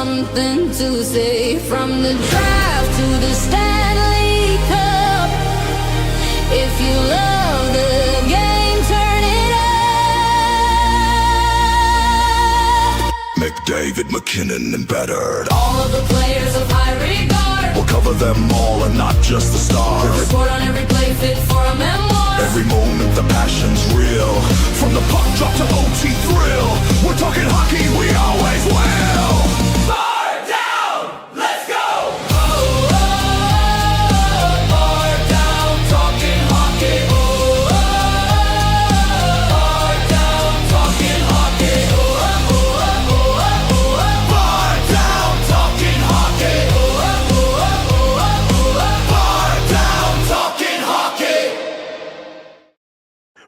something to say. From the draft to the Stanley Cup, if you love the game, turn it up. McDavid, McKinnon, and Beddard. All of the players of high regard, We'll cover them all and not just the stars. report on every play fit for a memoir. Every moment the passion's real. From the puck drop to OT thrill. We're talking hockey, we always will. BarDown, let's go! Oh, oh, oh, BarDown, talking hockey. Oh, oh, oh, BarDown, talking hockey. Oh, oh, oh, oh, oh, oh, BarDown, talking hockey. oh, oh, oh, oh, BarDown, talking hockey.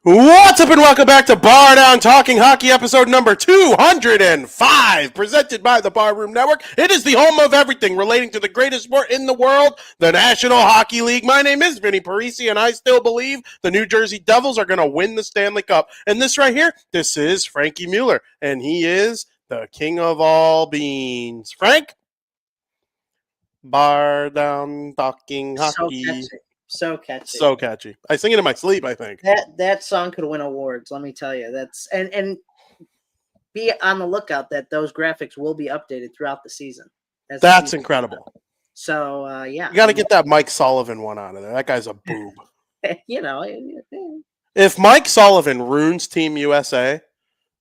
What's up and welcome back to BarDown Talking Hockey, episode number 205, presented by the Barroom Network. It is the home of everything relating to the greatest sport in the world, the National Hockey League. My name is Vinny Parisi, and I still believe the New Jersey Devils are going to win the Stanley Cup. And this right here, this is Frankie Mueller, and he is the king of all beans. Frank? BarDown Talking Hockey. So catchy. So catchy. I sing it in my sleep, I think. That song could win awards, let me tell you. That's and be on the lookout that those graphics will be updated throughout the season. as the That's season incredible. goes on. So yeah. You got to get that Mike Sullivan one out of there. That guy's a boob. you know, If Mike Sullivan ruins Team USA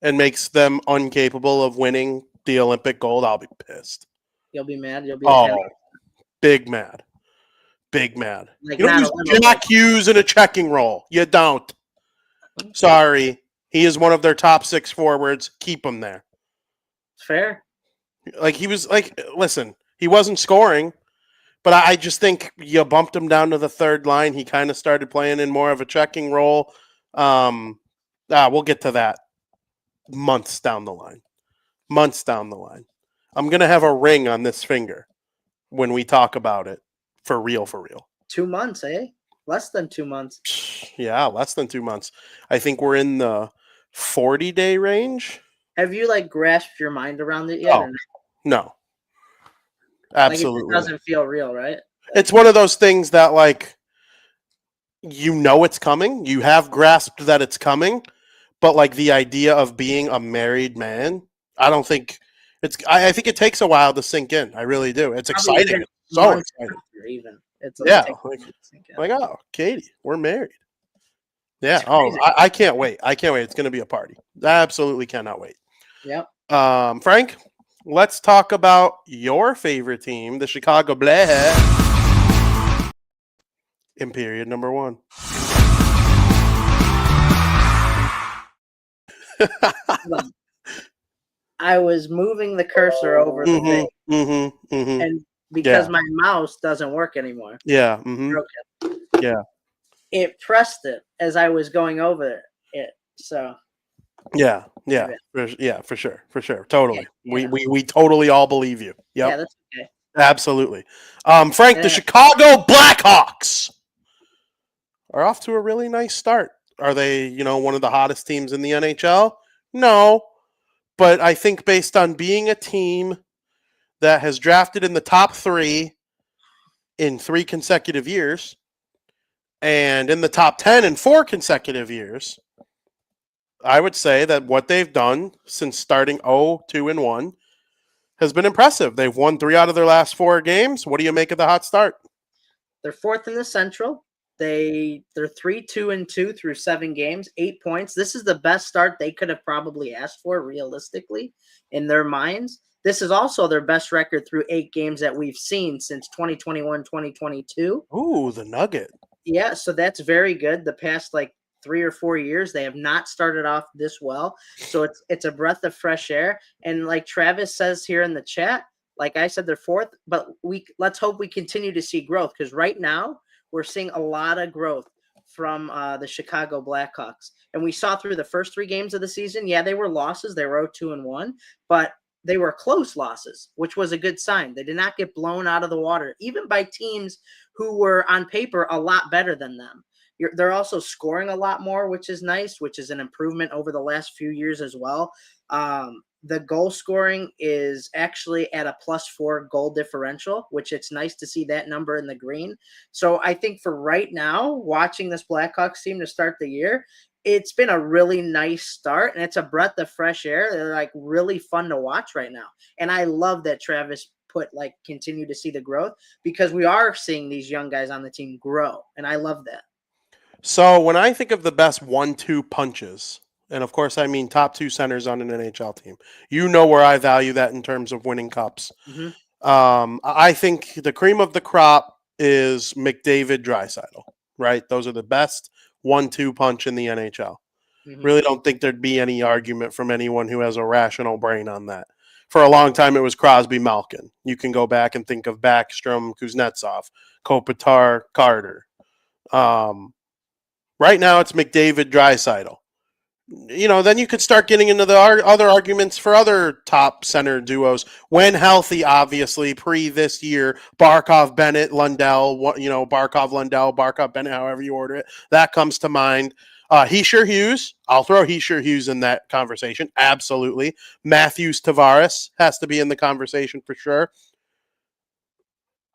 and makes them incapable of winning the Olympic gold, I'll be pissed. you'll be mad. You'll be Oh, big mad. Big mad. Like You don't not use a Jack Hughes in a checking role. You don't. Sorry. He is one of their top 6 forwards. Keep him there. fair. Like, he was, like, listen, he wasn't scoring, but I just think you bumped him down to the third line. He kind of started playing in more of a checking role. We'll get to that months down the line. Months down the line. I'm going to have a ring on this finger when we talk about it. For real, for real. 2 months, eh? Less than 2 months. Yeah, less than 2 months. I think we're in the 40-day range. Have you like grasped your mind around it yet? Oh, or not? No. Like, Absolutely. it doesn't feel real, right? It's one of those things that, like, you know it's coming. You have grasped that it's coming. But, like, the idea of being a married man, I don't think it's – I think it takes a while to sink in. I really do. It's Probably exciting. even It's so months exciting. after even. It's Yeah, takes like- time to sink in. Like, oh, Katie, we're married. Yeah. It's Oh, crazy. I can't wait. I can't wait. It's going to be a party. I absolutely cannot wait. Yep. Frank, let's talk about your favorite team, the Chicago Blackhawks, in period number 1. Look, I was moving the cursor over the thing, and because Yeah. my mouse doesn't work anymore, Yeah. broke it. Yeah. It pressed it as I was going over it. So Yeah. For sure. Totally. We totally all believe you. Yep. yeah, that's okay. Absolutely. Frank, Yeah. the Chicago Blackhawks are off to a really nice start. Are they, one of the hottest teams in the NHL? No. But I think based on being a team that has drafted in the top 3 in 3 consecutive years and in the top 10 in 4 consecutive years, I would say that what they've done since starting 0-2-1 has been impressive. They've won 3 out of their last 4 games. What do you make of the hot start? They're 4th in the Central. They're 3-2-2 through 7 games, 8 points. This is the best start they could have probably asked for, realistically, in their minds. This is also their best record through 8 games that we've seen since 2021-2022. Ooh, the Nugget. Yeah, so that's very good. The past 3 or 4 years, they have not started off this well. So it's a breath of fresh air. And like Travis says here in the chat, like I said, they're 4th, but let's hope we continue to see growth, because right now we're seeing a lot of growth from the Chicago Blackhawks. And we saw through the first 3 games of the season, yeah, they were losses. They were 0-2-1, but they were close losses, which was a good sign. They did not get blown out of the water, even by teams who were on paper a lot better than them. They're also scoring a lot more, which is nice, which is an improvement over the last few years as well. the goal scoring is actually at a +4 goal differential, which it's nice to see that number in the green. So I think for right now, watching this Blackhawks team to start the year, it's been a really nice start, and it's a breath of fresh air. They're like really fun to watch right now. And I love that Travis continue to see the growth, because we are seeing these young guys on the team grow. And I love that. So when I think of the best 1-2 punches, and of course I mean top 2 centers on an NHL team, you know where I value that in terms of winning cups. Mm-hmm. I think the cream of the crop is McDavid, Draisaitl, right? Those are the best 1-2 punch in the NHL. Mm-hmm. Really don't think there'd be any argument from anyone who has a rational brain on that. For a long time, it was Crosby, Malkin. You can go back and think of Backstrom, Kuznetsov, Kopitar, Carter. Right now, it's McDavid, Draisaitl. Then you could start getting into the other arguments for other top center duos when healthy. Obviously, pre this year, Barkov, Bennett, Lundell. Barkov, Lundell, Barkov, Bennett. However you order it, that comes to mind. Heischer, Hughes. I'll throw Heischer, Hughes in that conversation. Absolutely. Matthews, Tavares has to be in the conversation for sure.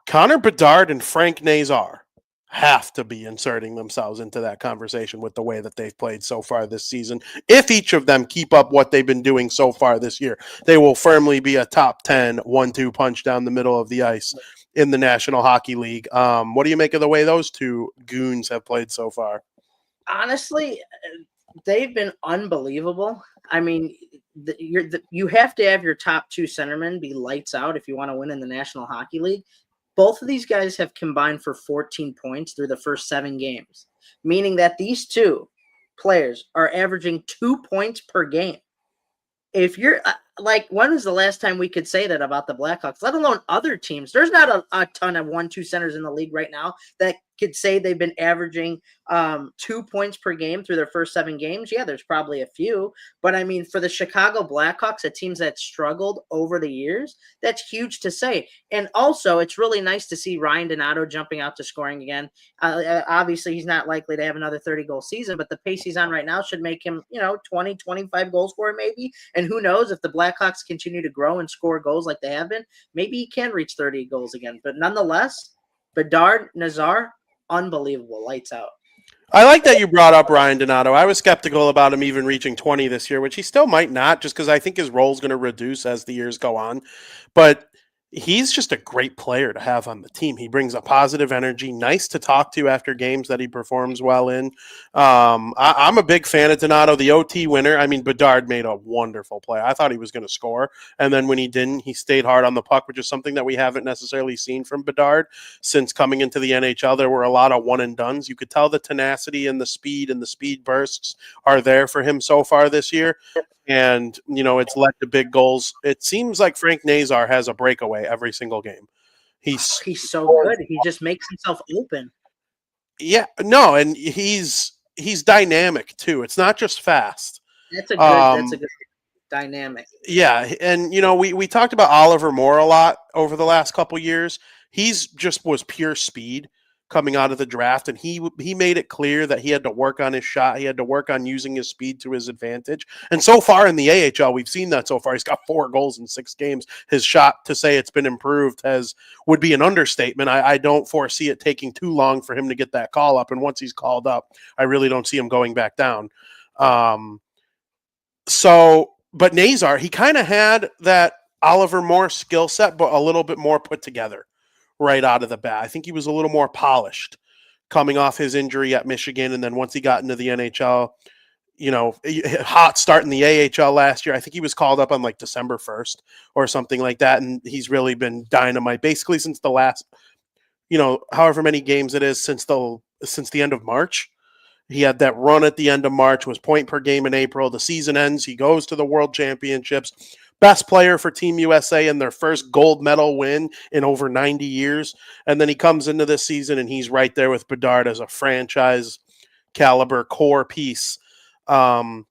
Connor Bedard and Frank Nazar have to be inserting themselves into that conversation with the way that they've played so far this season. If each of them keep up what they've been doing so far this year, they will firmly be a top 10 1-2 punch down the middle of the ice in the National Hockey League. What do you make of the way those two goons have played so far? Honestly, they've been unbelievable. I mean, you have to have your top 2 centermen be lights out if you want to win in the National Hockey League. Both of these guys have combined for 14 points through the first 7 games, meaning that these 2 players are averaging 2 points per game. If you're when was the last time we could say that about the Blackhawks, let alone other teams? There's not a ton of 1-2 centers in the league right now that could say they've been averaging 2 points per game through their first 7 games. Yeah, there's probably a few. But, I mean, for the Chicago Blackhawks, a team that struggled over the years, that's huge to say. And also, it's really nice to see Ryan Donato jumping out to scoring again. Obviously, he's not likely to have another 30-goal season, but the pace he's on right now should make him, 20, 25 goal scorer maybe. And who knows, if the Blackhawks continue to grow and score goals like they have been, maybe he can reach 30 goals again. But nonetheless, Bedard, Nazar, unbelievable, lights out. I like that you brought up Ryan Donato. I was skeptical about him even reaching 20 this year, which he still might not, just because I think his role is going to reduce as the years go on. But he's just a great player to have on the team. He brings a positive energy, nice to talk to after games that he performs well in. I'm a big fan of Donato, the OT winner. I mean, Bedard made a wonderful play. I thought he was going to score, and then when he didn't, he stayed hard on the puck, which is something that we haven't necessarily seen from Bedard since coming into the NHL. There were a lot of one-and-dones. You could tell the tenacity and the speed bursts are there for him so far this year. And, it's led to big goals. It seems like Frank Nazar has a breakaway every single game. He's so good. He just makes himself open. Yeah, no, and he's dynamic too. It's not just fast. That's a good dynamic. Yeah, and we talked about Oliver Moore a lot over the last couple years. He's just was pure speed coming out of the draft, and he made it clear that he had to work on his shot. He had to work on using his speed to his advantage. And so far in the AHL, we've seen that so far. He's got 4 goals in 6 games. His shot, to say it's been improved, would be an understatement. I don't foresee it taking too long for him to get that call up. And once he's called up, I really don't see him going back down. But Nazar, he kind of had that Oliver Moore skill set, but a little bit more put together right out of the bat. I think he was a little more polished coming off his injury at Michigan. And then once he got into the NHL, hot start in the AHL last year. I think he was called up on like December 1st or something like that. And he's really been dynamite basically since the last, however many games it is since the end of March. He had that run at the end of March, was point per game in April. The season ends. He goes to the World Championships. Best player for Team USA in their first gold medal win in over 90 years. And then he comes into this season and he's right there with Bedard as a franchise caliber core piece. There are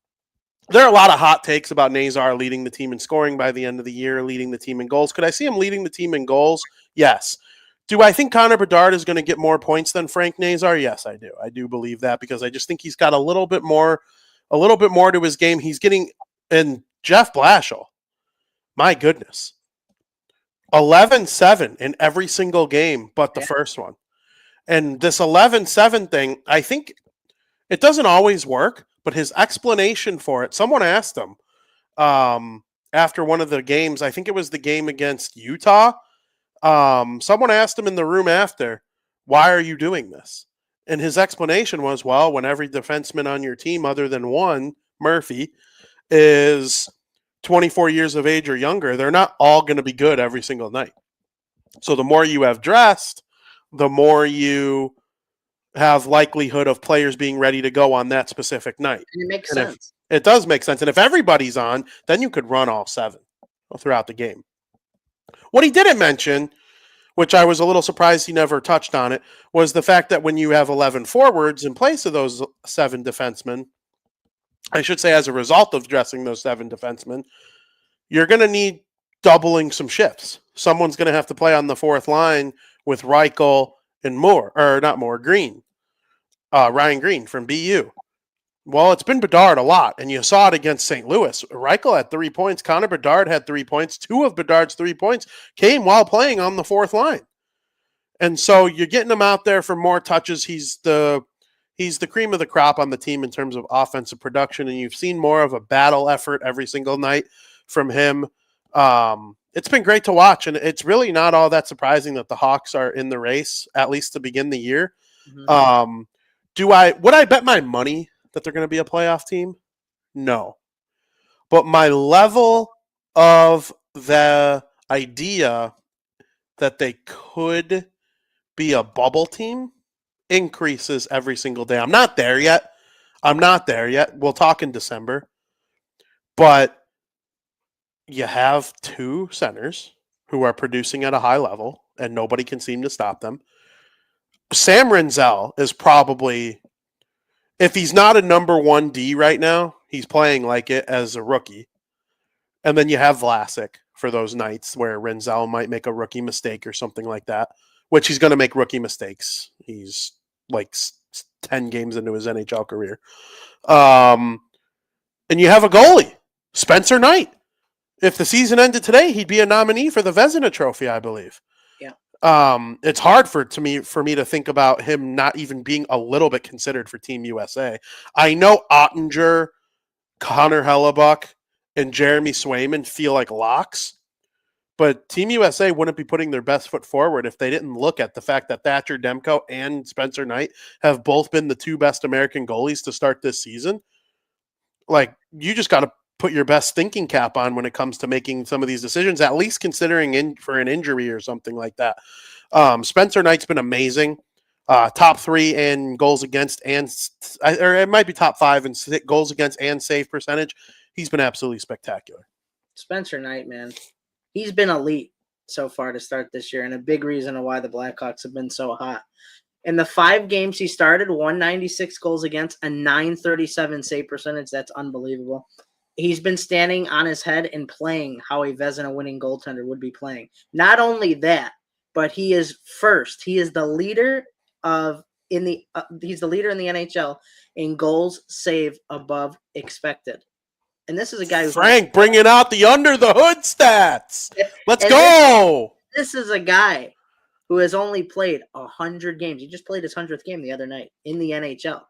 a lot of hot takes about Nazar leading the team in scoring by the end of the year, leading the team in goals. Could I see him leading the team in goals? Yes. Do I think Connor Bedard is going to get more points than Frank Nazar? Yes, I do. I do believe that because I just think he's got a little bit more to his game. He's getting, and Jeff Blashill, My goodness. 11-7 in every single game but the first one. And this 11-7 thing, I think it doesn't always work, but his explanation for it, someone asked him after one of the games, I think it was the game against Utah. Someone asked him in the room after, why are you doing this? And his explanation was, well, when every defenseman on your team other than one, Murphy, is 24 years of age or younger, they're not all going to be good every single night. So the more you have dressed, the more you have likelihood of players being ready to go on that specific night. And it makes And sense. it does make sense. And if everybody's on, then you could run all 7 throughout the game. What he didn't mention, which I was a little surprised he never touched on it, was the fact that when you have 11 forwards in place of those 7 defensemen, I should say as a result of dressing those 7 defensemen, you're going to need doubling some shifts. Someone's going to have to play on the fourth line with Reichel and Green. Ryan Green from BU. Well, it's been Bedard a lot, and you saw it against St. Louis. Reichel had 3 points. Connor Bedard had 3 points. 2 of Bedard's 3 points came while playing on the fourth line. And so you're getting him out there for more touches. He's the cream of the crop on the team in terms of offensive production, and you've seen more of a battle effort every single night from him. It's been great to watch, and it's really not all that surprising that the Hawks are in the race, at least to begin the year. Mm-hmm. Would I bet my money that they're going to be a playoff team? No. But my level of the idea that they could be a bubble team increases every single day. I'm not there yet. We'll talk in December. But you have 2 centers who are producing at a high level, and nobody can seem to stop them. Sam Rinzel is probably, if he's not a number 1 D right now, he's playing like it as a rookie. And then you have Vlasic for those nights where Rinzel might make a rookie mistake or something like that, which he's going to make rookie mistakes. He's like 10 games into his NHL career. And you have a goalie, Spencer Knight. If the season ended today, he'd be a nominee for the Vezina Trophy, I believe. Yeah. It's hard for me to think about him not even being a little bit considered for Team USA. I know Ottinger, Connor Hellebuck, and Jeremy Swayman feel like locks, but Team USA wouldn't be putting their best foot forward if they didn't look at the fact that Thatcher Demko and Spencer Knight have both been the 2 best American goalies to start this season. Like, you just got to put your best thinking cap on when it comes to making some of these decisions, at least considering for an injury or something like that. Spencer Knight's been amazing. Top 3 in goals against or it might be top 5 in goals against and save percentage. He's been absolutely spectacular. Spencer Knight, man, he's been elite so far to start this year, and a big reason of why the Blackhawks have been so hot. In the 5 games he started, 196 goals against, a 937 save percentage. That's unbelievable. He's been standing on his head and playing how a Vezina winning goaltender would be playing. Not only that, but he is first. He is the leader he's the leader in the NHL in goals saved above expected. And this is a guy who's Frank bringing out the under the hood stats. Let's go. This is a guy who has only played 100 games. He just played his 100th game the other night in the NHL.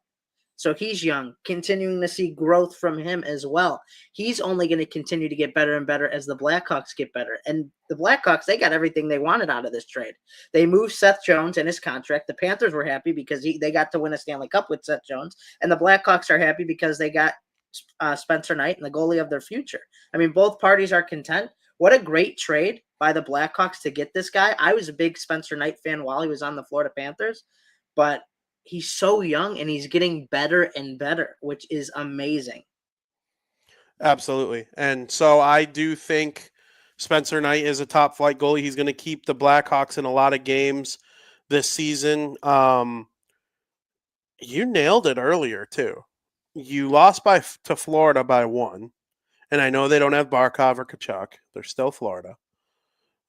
So he's young, continuing to see growth from him as well. He's only going to continue to get better and better as the Blackhawks get better. And the Blackhawks, they got everything they wanted out of this trade. They moved Seth Jones and his contract. The Panthers were happy because they got to win a Stanley Cup with Seth Jones. And the Blackhawks are happy because they got Spencer Knight and the goalie of their future. I mean, both parties are content. What a great trade by the Blackhawks to get this guy. I was a big Spencer Knight fan while he was on the Florida Panthers, but he's so young and he's getting better and better, which is amazing. Absolutely. And so I do think Spencer Knight is a top flight goalie. He's going to keep the Blackhawks in a lot of games this season. You nailed it earlier too. You lost to Florida by 1. And I know they don't have Barkov or Kachuk. They're still Florida.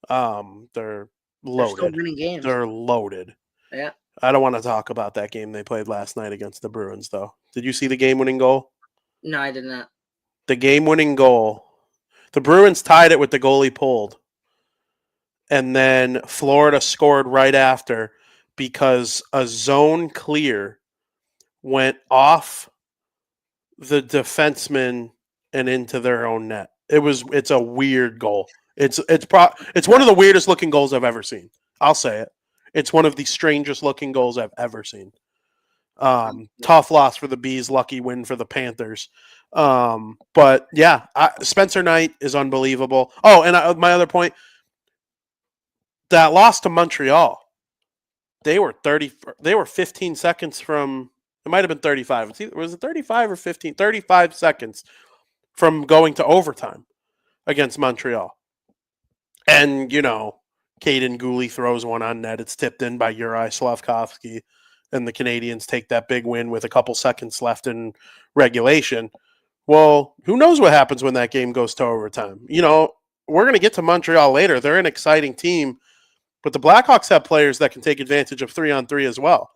They're loaded. They're still winning games. They're loaded. Yeah. I don't want to talk about that game they played last night against the Bruins, though. Did you see the game-winning goal? No, I did not. The game-winning goal. The Bruins tied it with the goalie pulled. And then Florida scored right after because a zone clear went off the defenseman and into their own net. It's a weird goal. It's one of the weirdest looking goals I've ever seen. I'll say it. It's one of the strangest looking goals I've ever seen. Tough loss for the Bees, lucky win for the Panthers. But yeah, Spencer Knight is unbelievable. Oh, and my other point, that loss to Montreal, they were 15 seconds from, it might have been 35. Was it 35 or 15? 35 seconds from going to overtime against Montreal. And, Caden Gooley throws one on net. It's tipped in by Uri Slavkovsky, and the Canadians take that big win with a couple seconds left in regulation. Well, who knows what happens when that game goes to overtime? We're going to get to Montreal later. They're an exciting team, but the Blackhawks have players that can take advantage of 3-on-3 as well.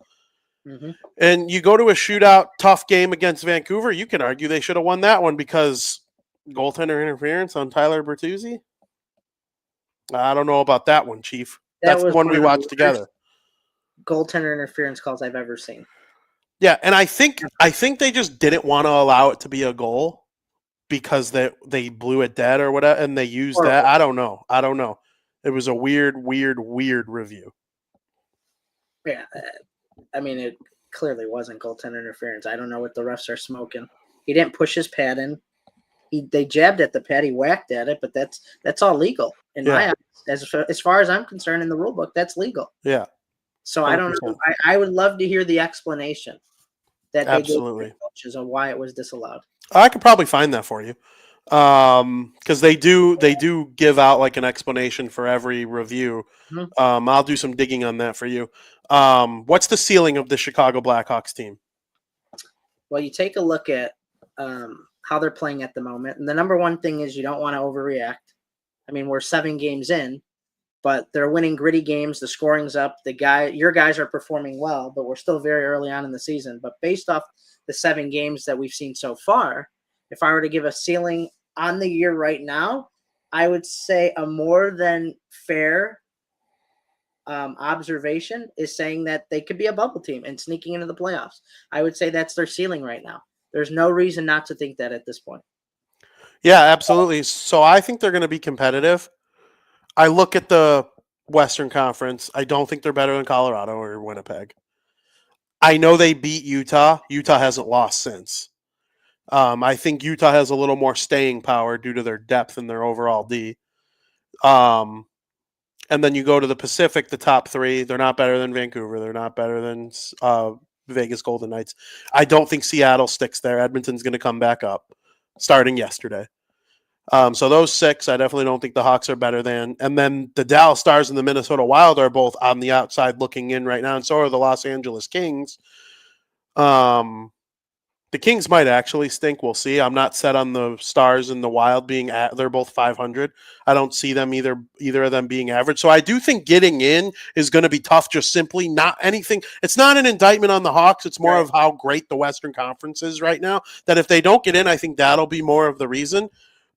Mm-hmm. And you go to a shootout, tough game against Vancouver, you can argue they should have won that one because goaltender interference on Tyler Bertuzzi? I don't know about that one, Chief. That's the one we watched together. Goaltender interference calls I've ever seen. Yeah, and I think they just didn't want to allow it to be a goal because they blew it dead or whatever, and they used that. I don't know. It was a weird review. Yeah, I mean, it clearly wasn't goaltender interference. I don't know what the refs are smoking. He didn't push his pad in. They jabbed at the pad. He whacked at it, but that's all legal in my eyes. As far as I'm concerned, in the rule book, that's legal. Yeah. So 100%. I don't know. I would love to hear the explanation that they gave the coaches on why it was disallowed. I could probably find that for you, because they do give out like an explanation for every review. Mm-hmm. I'll do some digging on that for you. What's the ceiling of the Chicago Blackhawks team? Well, you take a look at how they're playing at the moment, and the number one thing is you don't want to overreact. I mean, we're 7 games in, but they're winning gritty games. The scoring's up. Your guys are performing well, but we're still very early on in the season. But based off the 7 games that we've seen so far, if I were to give a ceiling on the year right now, I would say a more than fair observation is saying that they could be a bubble team and sneaking into the playoffs. I would say that's their ceiling right now. There's no reason not to think that at this point. Yeah, absolutely. So I think they're going to be competitive. I look at the Western Conference. I don't think they're better than Colorado or Winnipeg. I know they beat Utah. Utah hasn't lost since. I think Utah has a little more staying power due to their depth and their overall D. And then you go to the Pacific, the top 3. They're not better than Vancouver. They're not better than Vegas Golden Knights. I don't think Seattle sticks there. Edmonton's going to come back up starting yesterday. So those 6, I definitely don't think the Hawks are better than. And then the Dallas Stars and the Minnesota Wild are both on the outside looking in right now, and so are the Los Angeles Kings. The Kings might actually stink. We'll see. I'm not set on the Stars and the Wild being they're both 500. I don't see them either of them being average. So I do think getting in is going to be tough. Just simply not anything. It's not an indictment on the Hawks. It's more of how great the Western Conference is right now. That if they don't get in, I think that'll be more of the reason.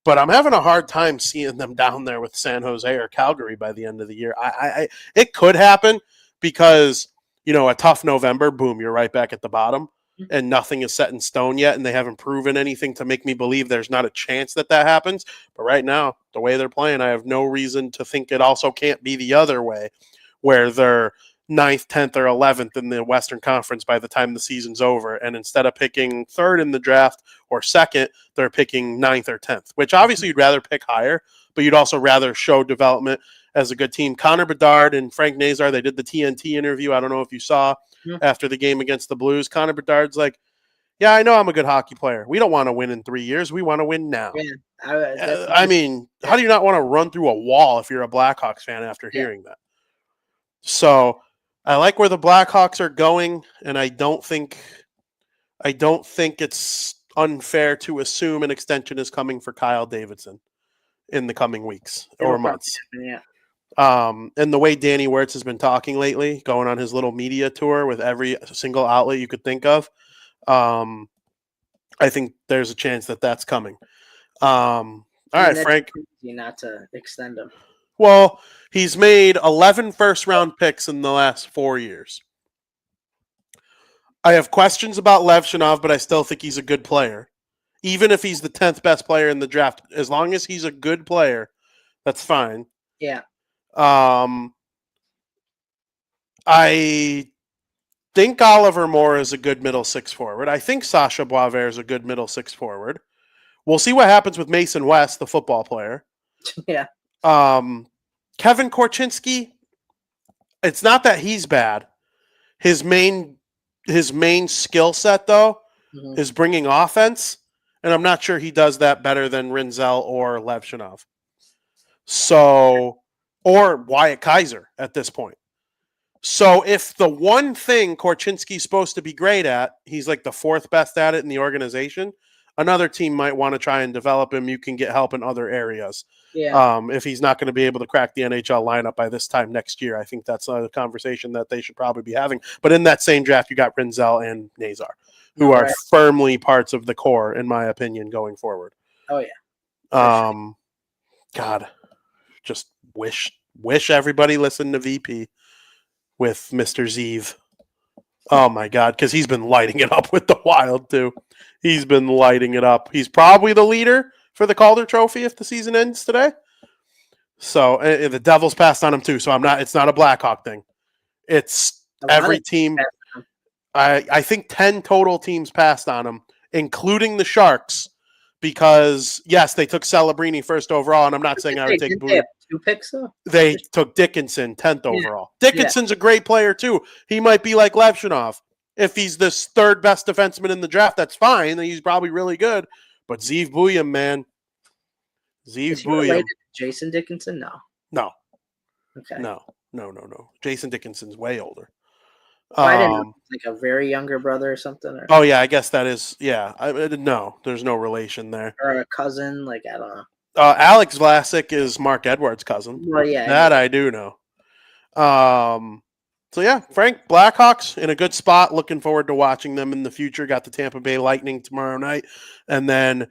But I'm having a hard time seeing them down there with San Jose or Calgary by the end of the year. It could happen because a tough November, boom, you're right back at the bottom. And nothing is set in stone yet, and they haven't proven anything to make me believe there's not a chance that happens. But right now, the way they're playing, I have no reason to think it also can't be the other way, where they're 9th, 10th, or 11th in the Western Conference by the time the season's over. And instead of picking 3rd in the draft or 2nd, they're picking 9th or 10th, which obviously you'd rather pick higher, but you'd also rather show development as a good team. Connor Bedard and Frank Nazar, they did the TNT interview. I don't know if you saw after the game against the Blues. Connor Bedard's like, yeah, I know I'm a good hockey player. We don't want to win in 3 years. We want to win now. Yeah, I mean, how do you not want to run through a wall if you're a Blackhawks fan after hearing that? So I like where the Blackhawks are going, and I don't think it's unfair to assume an extension is coming for Kyle Davidson in the coming weeks or months. Yeah. And the way Danny Wirtz has been talking lately, going on his little media tour with every single outlet you could think of, I think there's a chance that that's coming. All right, that's Frank. crazy not to extend him. Well, he's made 11 first-round picks in the last 4 years. I have questions about Levshinov, but I still think he's a good player. Even if he's the 10th best player in the draft, as long as he's a good player, that's fine. Yeah. I think Oliver Moore is a good middle six forward. I think Sasha Boisvert is a good middle six forward. We'll see what happens with Mason West, the football player. Yeah. Kevin Korchinski, it's not that he's bad. His main skill set, though, is bringing offense, and I'm not sure he does that better than Rinzel or Levshinov. So, or Wyatt Kaiser at this point. So if the one thing Korchinski's supposed to be great at, he's like the fourth best at it in the organization, another team might want to try and develop him. You can get help in other areas. Yeah. If he's not going to be able to crack the NHL lineup by this time next year, I think that's a conversation that they should probably be having. But in that same draft, you got Rinzel and Nazar, who are firmly parts of the core, in my opinion, going forward. Oh, yeah. God, just wish everybody listened to VP with Mr. Zeev. Oh, my God, because he's been lighting it up with the Wild, too. He's been lighting it up. He's probably the leader for the Calder Trophy if the season ends today. So the Devils passed on him, too, so it's not a Blackhawk thing. It's every team. I think 10 total teams passed on him, including the Sharks, because, yes, they took Celebrini first overall, and I'm not saying I would take Boone. 2 picks, though? They took Dickinson 10th overall. Dickinson's a great player, too. He might be like Levshinov. If he's the third best defenseman in the draft, that's fine. He's probably really good. But Zeev Buium, man. Zeev Buium. Jason Dickinson? No. Okay. No. Jason Dickinson's way older. I didn't know, like a very younger brother or something. Or, oh, yeah, I guess that is, yeah. No, there's no relation there. Or a cousin, like, I don't know. Alex Vlasic is Mark Edwards' cousin. Well, yeah. That I do know. So, yeah, Frank, Blackhawks in a good spot. Looking forward to watching them in the future. Got the Tampa Bay Lightning tomorrow night. And then if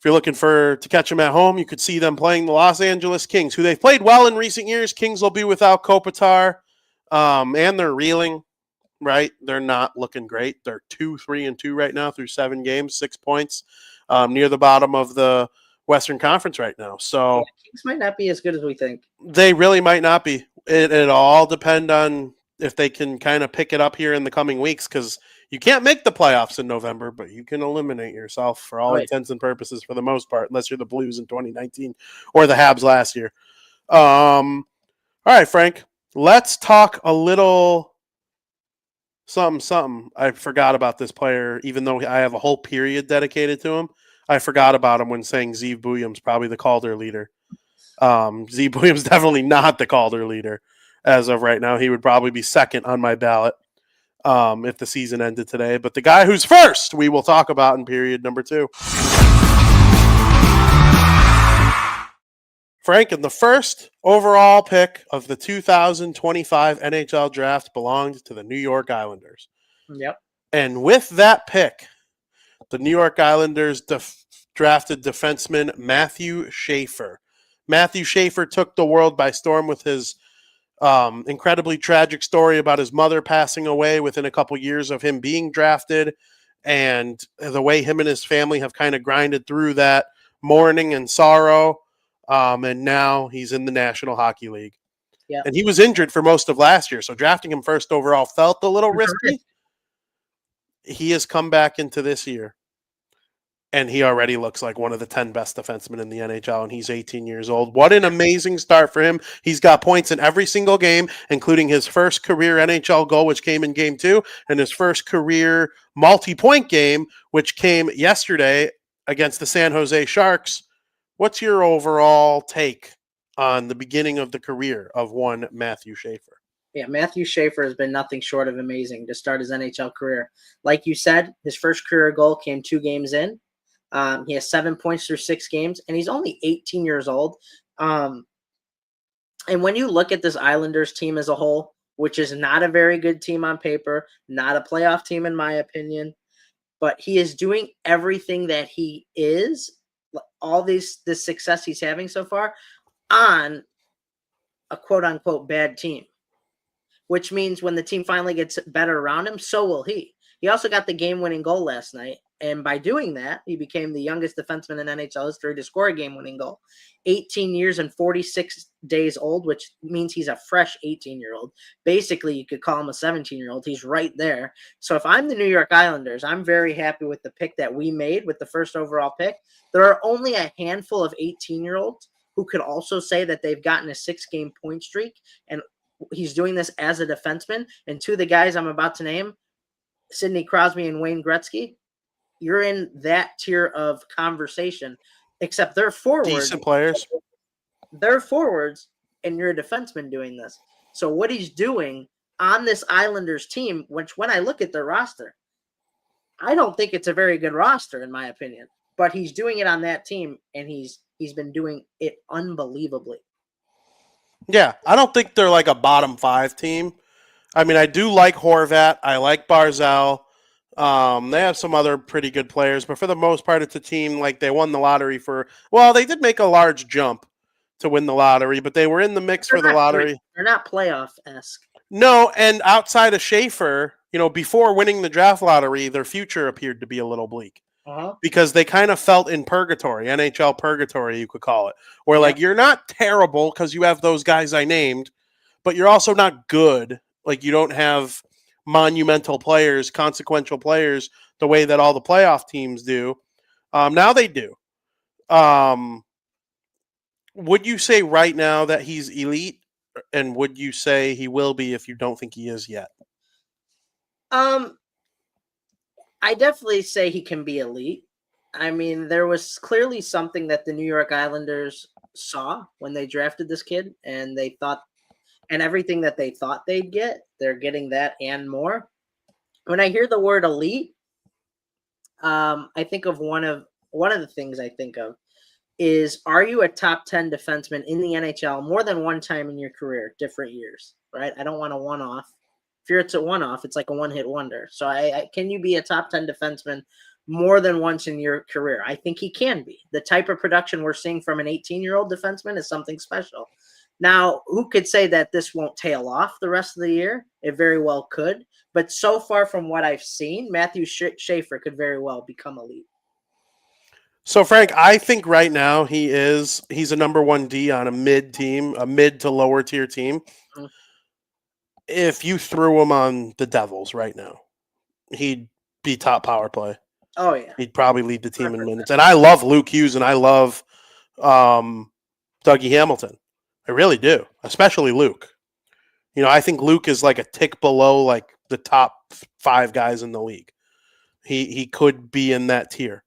you're looking to catch them at home, you could see them playing the Los Angeles Kings, who they've played well in recent years. Kings will be without Kopitar, and they're reeling, right? They're not looking great. They're 2-3-2 right now through 7 games, 6 points, near the bottom of the Western Conference right now. So Kings might not be as good as we think. They really might not be. It all depend on if they can kind of pick it up here in the coming weeks, because you can't make the playoffs in November, but you can eliminate yourself for all intents and purposes for the most part, unless you're the Blues in 2019 or the Habs last year. All right, Frank, let's talk a little something. I forgot about this player, even though I have a whole period dedicated to him. I forgot about him when saying Zeev Buium's probably the Calder leader. Zeev Buium's definitely not the Calder leader as of right now. He would probably be second on my ballot if the season ended today. But the guy who's first, we will talk about in period number 2. Frank, and the first overall pick of the 2025 NHL draft belonged to the New York Islanders. Yep. And with that pick, the New York Islanders drafted defenseman Matthew Schaefer. Matthew Schaefer took the world by storm with his incredibly tragic story about his mother passing away within a couple years of him being drafted, and the way him and his family have kind of grinded through that mourning and sorrow. And now he's in the National Hockey League. Yeah. And he was injured for most of last year, so drafting him first overall felt a little risky. He has come back into this year, and he already looks like one of the 10 best defensemen in the NHL, and he's 18 years old. What an amazing start for him. He's got points in every single game, including his first career NHL goal, which came in Game 2, and his first career multi-point game, which came yesterday against the San Jose Sharks. What's your overall take on the beginning of the career of one Matthew Schaefer? Yeah, Matthew Schaefer has been nothing short of amazing to start his NHL career. Like you said, his first career goal came 2 games in. He has 7 points through 6 games, and he's only 18 years old. And when you look at this Islanders team as a whole, which is not a very good team on paper, not a playoff team in my opinion, but he is doing everything that he is all this success he's having so far on a quote unquote bad team, which means when the team finally gets better around him, so will he. He also got the game-winning goal last night, and by doing that, he became the youngest defenseman in NHL history to score a game-winning goal. 18 years and 46 days old, which means he's a fresh 18-year-old. Basically, you could call him a 17-year-old. He's right there. So if I'm the New York Islanders, I'm very happy with the pick that we made with the first overall pick. There are only a handful of 18-year-olds who could also say that they've gotten a 6-game point streak, and he's doing this as a defenseman. And two of the guys I'm about to name, Sidney Crosby and Wayne Gretzky, you're in that tier of conversation, except they're forwards. Decent players. They're forwards, and you're a defenseman doing this. So what he's doing on this Islanders team, which when I look at their roster, I don't think it's a very good roster, in my opinion. But he's doing it on that team, and he's been doing it unbelievably. Yeah, I don't think they're like a bottom 5 team. I mean, I do like Horvat. I like Barzal. They have some other pretty good players, but for the most part, it's a team like they won the lottery well, they did make a large jump to win the lottery, but they were in the mix for the lottery. They're not playoff-esque. No, and outside of Schaefer, before winning the draft lottery, their future appeared to be a little bleak. Because they kind of felt in purgatory, NHL purgatory, you could call it, where like you're not terrible because you have those guys I named, but you're also not good. Like you don't have monumental players, consequential players, the way that all the playoff teams do. Now they do. Would you say right now that he's elite, and would you say he will be if you don't think he is yet? I definitely say he can be elite. I mean, there was clearly something that the New York Islanders saw when they drafted this kid, and they thought, and everything that they thought they'd get, they're getting that and more. When I hear the word elite, I think of one of the things I think of is, are you a top 10 defenseman in the NHL more than one time in your career, different years, right? I don't want a one-off. If it's a one-off, it's like a one-hit wonder. So can you be a top 10 defenseman more than once in your career? I think he can be. The type of production we're seeing from an 18-year-old defenseman is something special. Now, who could say that this won't tail off the rest of the year? It very well could. But so far from what I've seen, Matthew Schaefer could very well become elite. So, Frank, I think right now he's a number 1 D on a mid team, a mid to lower tier team. Mm-hmm. If you threw him on the Devils right now, he'd be top power play. Oh, yeah. He'd probably lead the team 100%. In minutes. And I love Luke Hughes, and I love Dougie Hamilton. I really do, especially Luke. I think Luke is like a tick below like the top 5 guys in the league. He could be in that tier.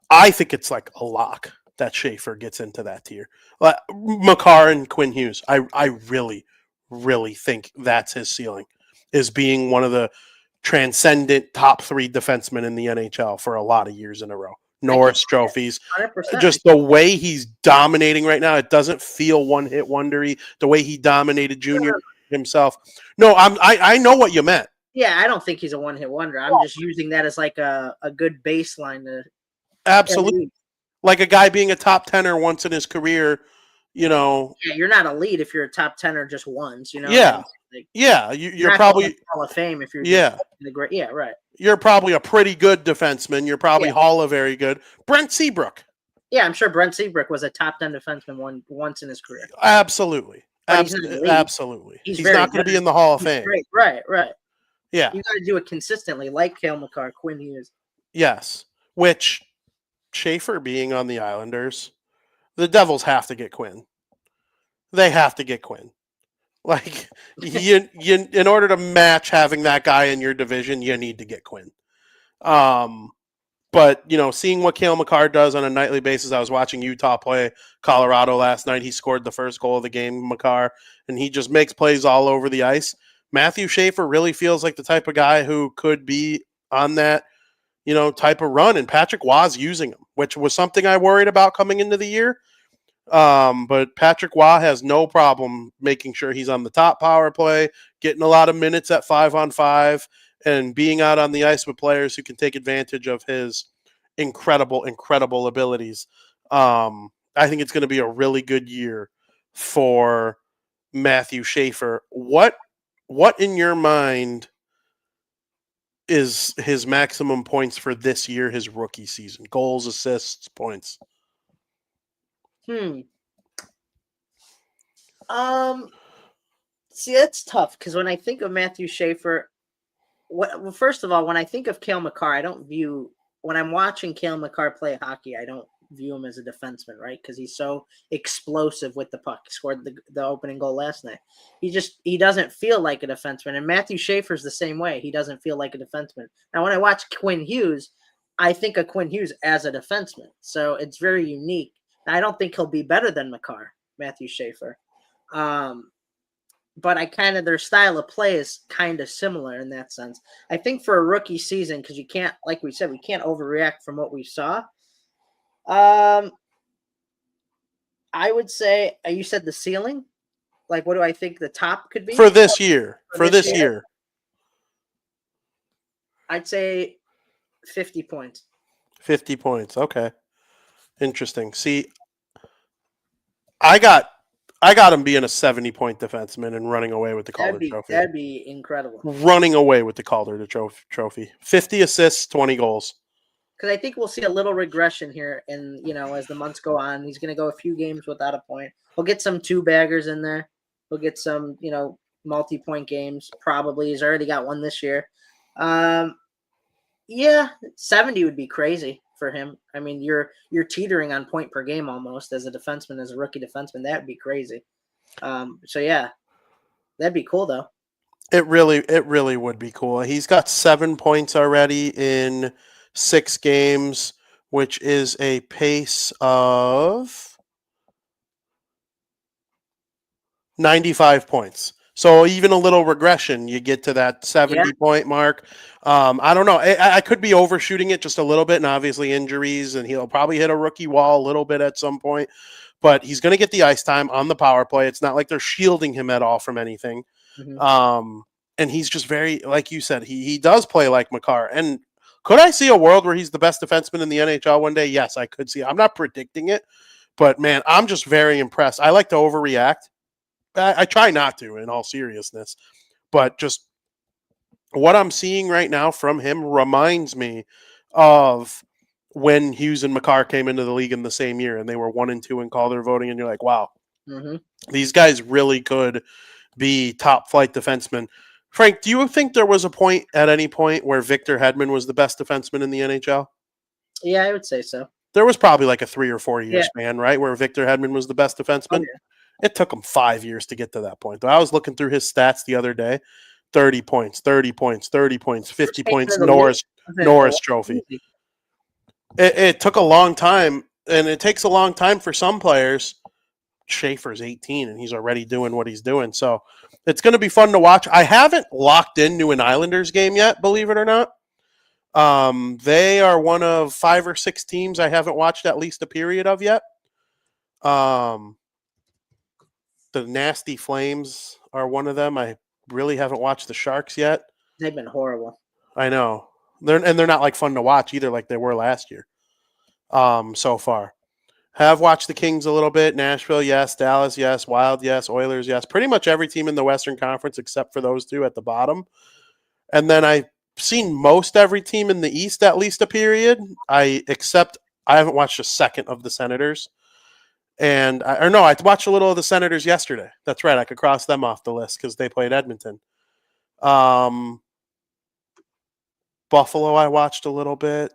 I think it's like a lock that Schaefer gets into that tier. Makar and Quinn Hughes, I really, really think that's his ceiling, is being one of the transcendent top 3 defensemen in the NHL for a lot of years in a row. Norris trophies. 100%. Just the way he's dominating right now, it doesn't feel one-hit wondery. The way he dominated Junior himself. No, I know what you meant. Yeah, I don't think he's a one-hit wonder. I'm just using that as like a good baseline to. Absolutely. Like a guy being a top 10er once in his career, Yeah, you're not elite if you're a top 10er just once, Yeah. Like, yeah, you're probably Hall of Fame if you're the great. Yeah, right. You're probably a pretty good defenseman. You're probably Hall of very good. Brent Seabrook. Yeah, I'm sure Brent Seabrook was a top 10 defenseman once in his career. Absolutely. Absolutely. He's not going to be in the Hall of Fame. Great. Right. Yeah. You got to do it consistently, like Cale Makar, Quinn Hughes. Yes. Which Schaefer being on the Islanders, the Devils have to get Quinn. They have to get Quinn. Like you in order to match having that guy in your division, you need to get Quinn. But seeing what Cale Makar does on a nightly basis, I was watching Utah play Colorado last night. He scored the first goal of the game, Makar, and he just makes plays all over the ice. Matthew Schaefer really feels like the type of guy who could be on that, type of run. And Patrick Waugh using him, which was something I worried about coming into the year. But Patrick Waugh has no problem making sure he's on the top power play, getting a lot of minutes at 5-on-5, and being out on the ice with players who can take advantage of his incredible abilities. I think it's going to be a really good year for Matthew Schaefer. What in your mind is his maximum points for this year, his rookie season? Goals, assists, points. See, that's tough because when I think of Matthew Schaefer, well, first of all, when I think of Cale Makar, I don't view when I'm watching Cale Makar play hockey, I don't view him as a defenseman, right? Because he's so explosive with the puck. He scored the opening goal last night. He doesn't feel like a defenseman, and Matthew Schaefer's the same way. He doesn't feel like a defenseman. Now, when I watch Quinn Hughes, I think of Quinn Hughes as a defenseman, so it's very unique. I don't think he'll be better than Makar, Matthew Schaefer. But their style of play is kind of similar in that sense. I think for a rookie season, because you can't, like we said, we can't overreact from what we saw. I would say, you said the ceiling? Like, what do I think the top could be? For this year. For this year. I'd say 50 points. 50 points. Okay. Interesting. See, I got him being a 70-point defenseman and running away with the Calder Trophy. That'd be incredible. Running away with the Calder Trophy. 50 assists, 20 goals. Because I think we'll see a little regression here, and as the months go on, he's going to go a few games without a point. We'll get some two-baggers in there. We'll get some, multi-point games. Probably he's already got one this year. 70 would be crazy for him. I mean, you're teetering on point per game almost as a defenseman, as a rookie defenseman. That would be crazy. That'd be cool though. It really would be cool. He's got 7 points already in 6 games, which is a pace of 95 points. So even a little regression, you get to that 70-point mark. I don't know. I could be overshooting it just a little bit, and obviously injuries, and he'll probably hit a rookie wall a little bit at some point. But he's going to get the ice time on the power play. It's not like they're shielding him at all from anything. Mm-hmm. And he's just very, like you said, he does play like Makar. And could I see a world where he's the best defenseman in the NHL one day? Yes, I could see. I'm not predicting it, but man, I'm just very impressed. I like to overreact. I try not to, in all seriousness, but just what I'm seeing right now from him reminds me of when Hughes and Makar came into the league in the same year, and they were 1 and 2 in Calder voting, and you're like, wow, these guys really could be top flight defensemen. Frank, do you think there was a point at any point where Victor Hedman was the best defenseman in the NHL? Yeah, I would say so. There was probably like a 3 or 4 year span, right, where Victor Hedman was the best defenseman. Oh, yeah. It took him 5 years to get to that point. I was looking through his stats the other day. 30 points, 30 points, 30 points, 50 points, Norris Trophy. It took a long time, and it takes a long time for some players. Schaefer's 18, and he's already doing what he's doing. So it's going to be fun to watch. I haven't locked into an Islanders game yet, believe it or not. They are one of 5 or 6 teams I haven't watched at least a period of yet. The Nasty Flames are one of them. I really haven't watched the Sharks yet. They've been horrible. I know. They're not like fun to watch either, like they were last year. So far. Have watched the Kings a little bit. Nashville, yes. Dallas, yes. Wild, yes. Oilers, yes. Pretty much every team in the Western Conference except for those 2 at the bottom. And then I've seen most every team in the East at least a period. I haven't watched a second of the Senators. And I watched a little of the Senators yesterday. That's right. I could cross them off the list because they played Edmonton. Buffalo, I watched a little bit.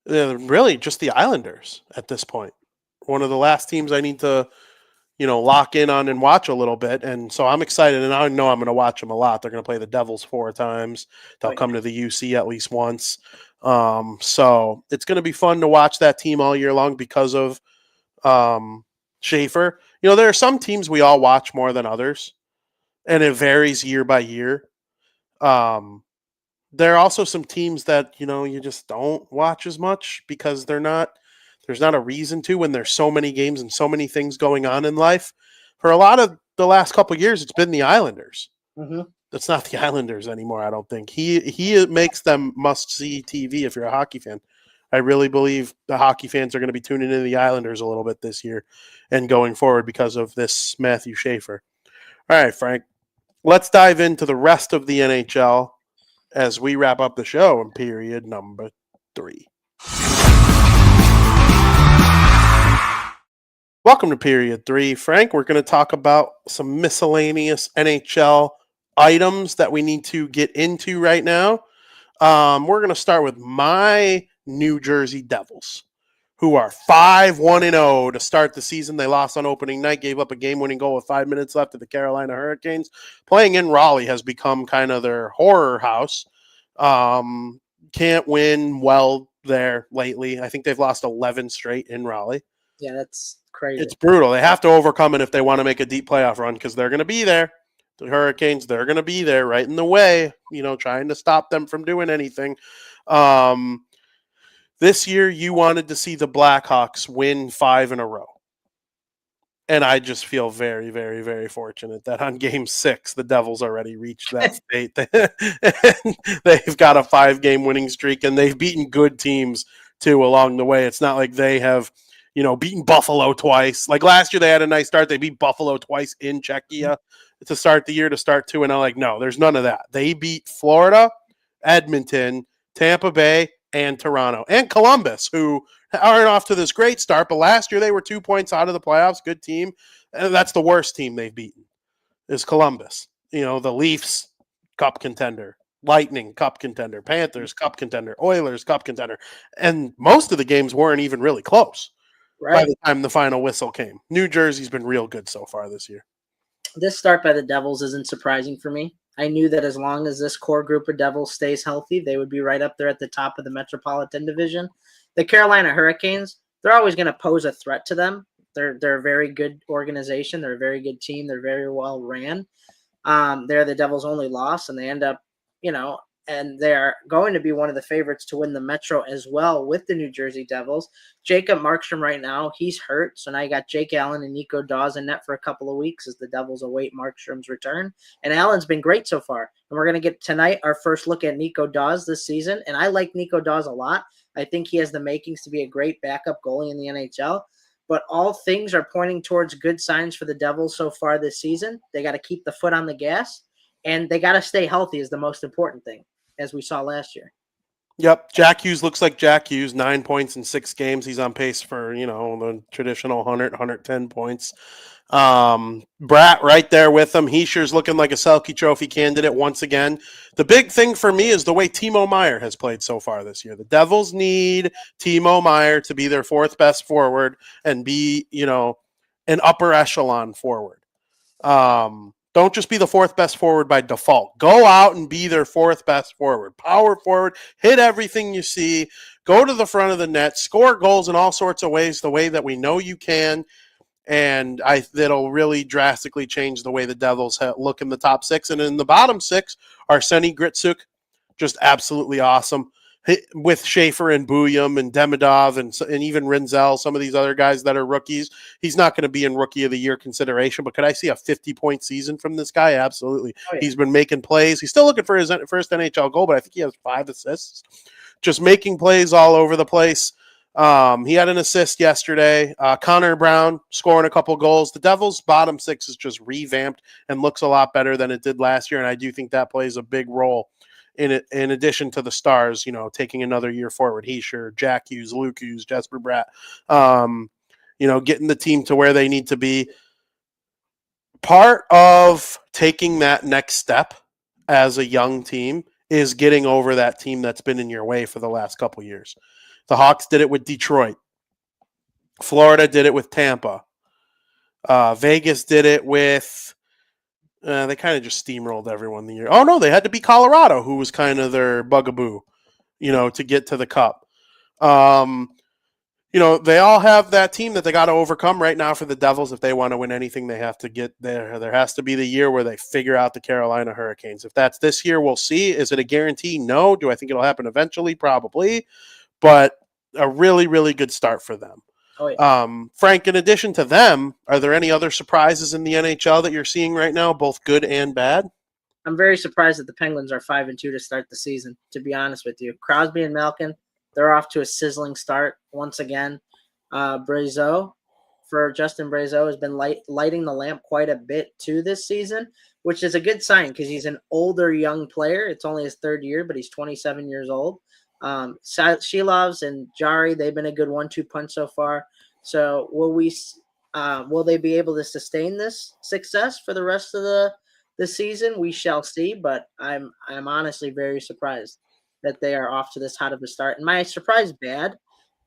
Really, just the Islanders at this point. One of the last teams I need to, lock in on and watch a little bit. And so I'm excited, and I know I'm going to watch them a lot. They're going to play the Devils 4 times. They'll come to the UC at least once. So it's going to be fun to watch that team all year long because of Schaefer. There are some teams we all watch more than others, and it varies year by year. There are also some teams that, you just don't watch as much because there's not a reason to when there's so many games and so many things going on in life. For a lot of the last couple of years, it's been the Islanders. Mm-hmm. It's not the Islanders anymore, I don't think. He makes them must-see TV if you're a hockey fan. I really believe the hockey fans are going to be tuning into the Islanders a little bit this year and going forward because of this Matthew Schaefer. All right, Frank, let's dive into the rest of the NHL as we wrap up the show in period number 3. Welcome to period 3, Frank. We're going to talk about some miscellaneous NHL items that we need to get into right now. We're going to start with my New Jersey Devils, who are 5-1-0 to start the season. They lost on opening night, gave up a game-winning goal with 5 minutes left to the Carolina Hurricanes. Playing in Raleigh has become kind of their horror house. Can't win well there lately. I think they've lost 11 straight in Raleigh. Yeah, that's crazy. It's brutal. They have to overcome it if they want to make a deep playoff run because they're going to be there. The Hurricanes, they're going to be there right in the way, trying to stop them from doing anything. This year, you wanted to see the Blackhawks win 5 in a row. And I just feel very, very, very fortunate that on Game 6, the Devils already reached that state. They've got a 5-game winning streak, and they've beaten good teams, too, along the way. It's not like they have, beaten Buffalo twice. Like last year, they had a nice start. They beat Buffalo twice in Czechia to start the year, to start 2-0. Like, no, there's none of that. They beat Florida, Edmonton, Tampa Bay, and Toronto, and Columbus, who aren't off to this great start, but last year they were 2 points out of the playoffs. Good team. And that's the worst team they've beaten is Columbus. The Leafs, cup contender. Lightning, cup contender. Panthers, cup contender. Oilers, cup contender. And most of the games weren't even really close by the time the final whistle came. New Jersey's been real good so far this year. This start by the Devils isn't surprising for me. I knew that as long as this core group of Devils stays healthy, they would be right up there at the top of the Metropolitan Division. The Carolina Hurricanes, they're always going to pose a threat to them. They're a very good organization. They're a very good team. They're very well ran. They're the Devils' only loss, and they end up, and they're going to be one of the favorites to win the Metro as well with the New Jersey Devils. Jacob Markstrom right now, he's hurt. So now you got Jake Allen and Nico Dawes in net for a couple of weeks as the Devils await Markstrom's return. And Allen's been great so far. And we're going to get tonight our first look at Nico Dawes this season. And I like Nico Dawes a lot. I think he has the makings to be a great backup goalie in the NHL. But all things are pointing towards good signs for the Devils so far this season. They got to keep the foot on the gas. And they got to stay healthy is the most important thing, as we saw last year. Yep. Jack Hughes looks like Jack Hughes, 9 points in 6 games. He's on pace for, the traditional 100, 110 points. Bratt right there with him. Heischer's looking like a Selke Trophy candidate once again. The big thing for me is the way Timo Meier has played so far this year. The Devils need Timo Meier to be their 4th best forward and be, an upper echelon forward. Don't just be the 4th best forward by default. Go out and be their 4th best forward. Power forward, hit everything you see, go to the front of the net, score goals in all sorts of ways, the way that we know you can. And that'll really drastically change the way the Devils look in the top 6. And in the bottom 6, Arseny Gritsuk, just absolutely awesome. With Schaefer and Buyum and Demidov and even Rinzel, some of these other guys that are rookies. He's not going to be in Rookie of the Year consideration, but could I see a 50-point season from this guy? Absolutely. Oh, yeah. He's been making plays. He's still looking for his first NHL goal, but I think he has 5 assists. Just making plays all over the place. He had an assist yesterday. Connor Brown scoring a couple goals. The Devils' bottom 6 is just revamped and looks a lot better than it did last year, and I do think that plays a big role in it, in addition to the stars, taking another year forward. Heischer, Jack Hughes, Luke Hughes, Jesper Bratt, getting the team to where they need to be. Part of taking that next step as a young team is getting over that team that's been in your way for the last couple years. The Hawks did it with Detroit. Florida did it with Tampa. Vegas did it with... they kind of just steamrolled everyone the year. Oh, no, they had to beat Colorado, who was kind of their bugaboo, to get to the cup. They all have that team that they got to overcome right now for the Devils. If they want to win anything, they have to get there. There has to be the year where they figure out the Carolina Hurricanes. If that's this year, we'll see. Is it a guarantee? No. Do I think it'll happen eventually? Probably. But a really, really good start for them. Oh, yeah. Frank, in addition to them, are there any other surprises in the NHL that you're seeing right now, both good and bad? I'm very surprised that the Penguins are 5-2 to start the season, to be honest with you. Crosby and Malkin, They're off to a sizzling start once again. Justin Brazeau has been lighting the lamp quite a bit too this season, which is a good sign because he's an older young player. It's only his third year, but he's 27 years old. Shilovs and Jari, they've been a good 1-2 punch so far. So will they be able to sustain this success for the rest of the season? We shall see, but I'm honestly very surprised that they are off to this hot of a start. And my surprise bad.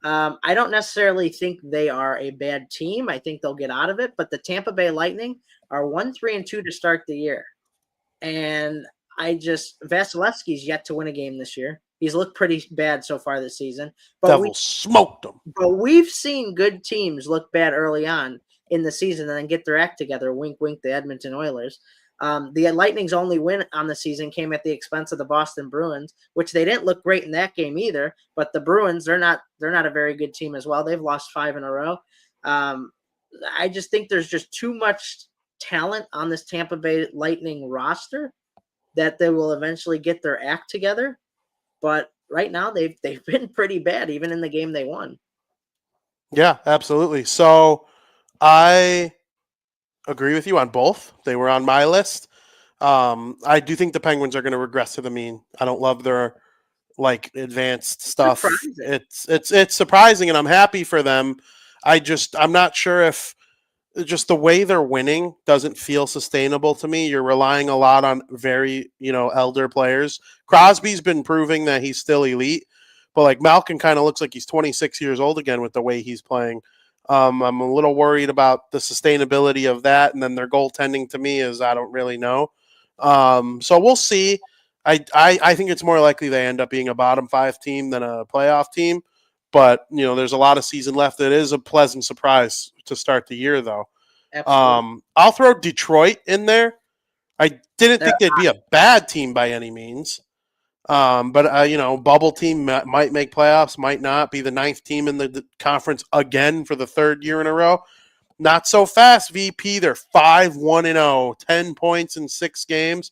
I don't necessarily think they are a bad team. I think they'll get out of it, but the Tampa Bay Lightning are 1-3-2 to start the year. And Vasilevsky's yet to win a game this year. He's looked pretty bad so far this season. Devils smoked them. But we've seen good teams look bad early on in the season and then get their act together. Wink, wink, the Edmonton Oilers. The Lightning's only win on the season came at the expense of the Boston Bruins, which they didn't look great in that game either. But the Bruins, they're not a very good team as well. They've lost 5 in a row. I just think there's just too much talent on this Tampa Bay Lightning roster that they will eventually get their act together. But right now they've been pretty bad, even in the game they won. Yeah, absolutely. So I agree with you on both. They were on my list. I do think the Penguins are going to regress to the mean. I don't love their advanced stuff. Surprising. It's surprising, and I'm happy for them. I'm not sure if just the way they're winning doesn't feel sustainable to me. You're relying a lot on very, elder players. Crosby's been proving that he's still elite, but Malkin kind of looks like he's 26 years old again with the way he's playing. I'm a little worried about the sustainability of that, and then their goaltending to me is I don't really know. So we'll see. I think it's more likely they end up being a bottom 5 team than a playoff team. But, there's a lot of season left. It is a pleasant surprise to start the year, though. Absolutely. I'll throw Detroit in there. I didn't think they'd be a bad team by any means. But bubble team might make playoffs, might not, be the 9th team in the conference again for the 3rd year in a row. Not so fast, VP. They're 5-1-0, 10 points in 6 games.